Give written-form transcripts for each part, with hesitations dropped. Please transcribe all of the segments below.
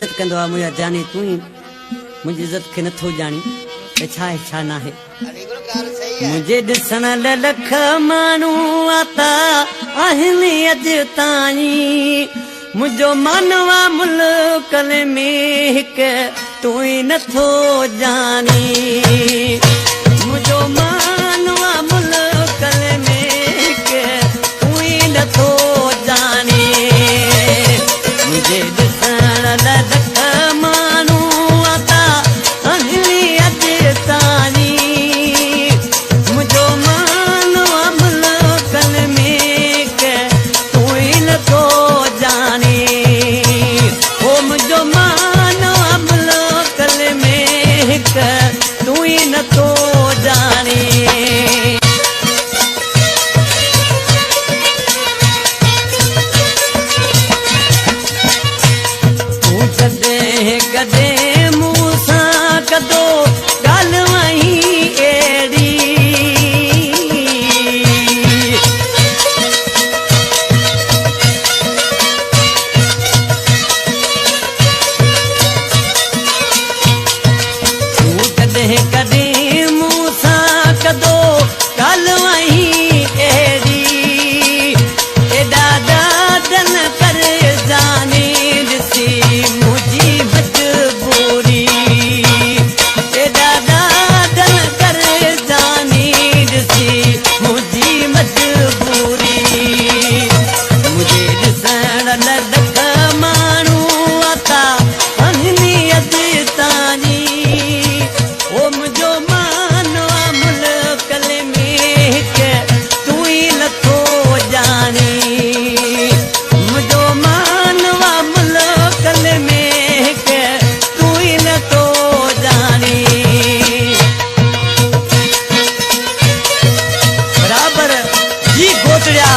इज्जत कंदो आहे मुंहिंजा जानी तूं ई मुंहिंजी इज्जत खे नथो ॼाणी त छा आहे छा न आहे। मुंहिंजे ॾिसण लाइ लख माण्हू आता आहिनि अॼु ताईं, मुंहिंजो मानवा मुल्क में हिकु तूं ई नथो ॼाणी। मुंहिंजो मानवा मुल्क में हिकु तूं ई नथो ॼाणी। मुंहिंजे ॾिसण लाइ लख माण्हू आता आहिनि अॼु ताईं, मुंहिंजो मानवा मुल्क में हिकु तूं ई नथो ॼाणी। ओ मुंहिंजो मानवा मुल्क में हिकु तूं ई नथो ॼाणी। कॾहिं मूं सां कदो ॻाल्हि अहिड़ी, तूं कॾहिं कॾहिं मूं सां कदो ॻाल्हि अहिड़ी, एॾा ॾाढन करे जाने ॾिसी मुंहिंजी मजबूरी, एॾा ॾाढन करे जाने ॾिसी मुंहिंजी मजबूरी। मुंहिंजे ॾिसण लाइ लख माण्हू आता आहिनि अॼु ताईं, ओ मुंहिंजो मानवा मुल्क में हिकु तूं ई नथो ॼाणी। मुंहिंजो मानवा मुल्क में हिकु तूं ई नथो ॼाणी। बराबर जी गोतड़िया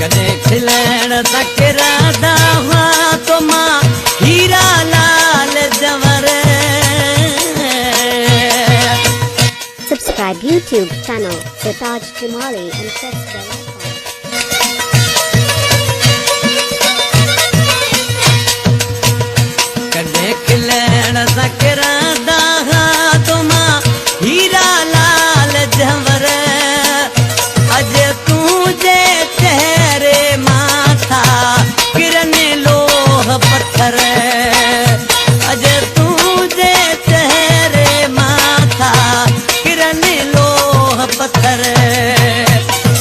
कॾहिं खिलण तकरादा हुआ तो मां हीरा लाल जंवर। Subscribe YouTube channel Sirtaj Jamali and press bell icon. कॾहिं खिलण तकरादा हुआ तो मां हीरा लाल जंवर। अॼु तुंहिंजे चेहरे माथा किरने लोह पत्थर, अॼु तुंहिंजे चेहरे माथा किरने लोह पत्थर।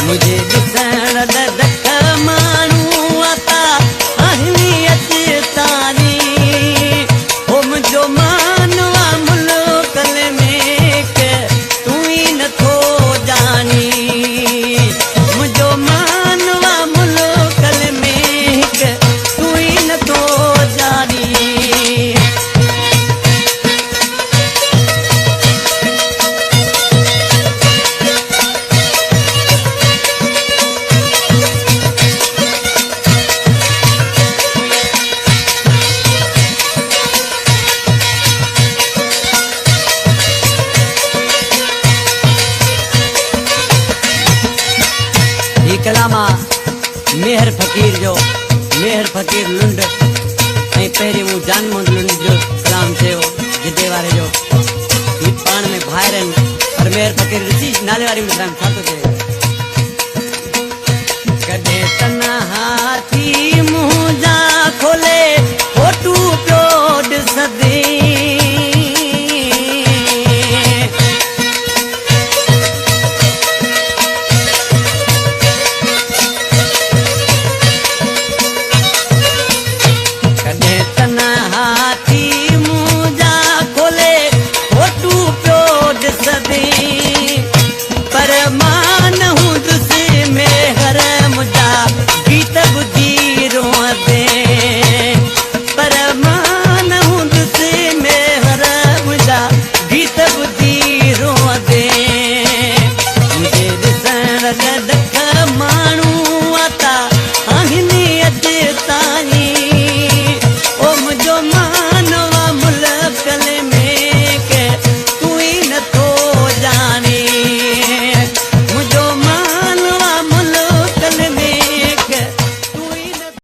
मुंहिंजे ॾिसण लाइ लख माण्हू आता आहिनि अॼु ताईं, ओ मुंहिंजो मानवा मुल्क में हिकु तूं ई नथो ॼाणी। मुंहिंजो मानवा मुल्क में हिकु तूं ई नथो ॼाणी। ही कलाम आहे मेहर फ़कीर जो, मेहर फ़कीर लुंड ऐं पहिरीं मूं जानमोहन लुंड जो कलाम चयो जिदे वारे जो। ही पाण में भाइर आहिनि पर मेहर फ़कीर ॾिसी नाले वारी में छा थो चए। कॾहिं तन्हा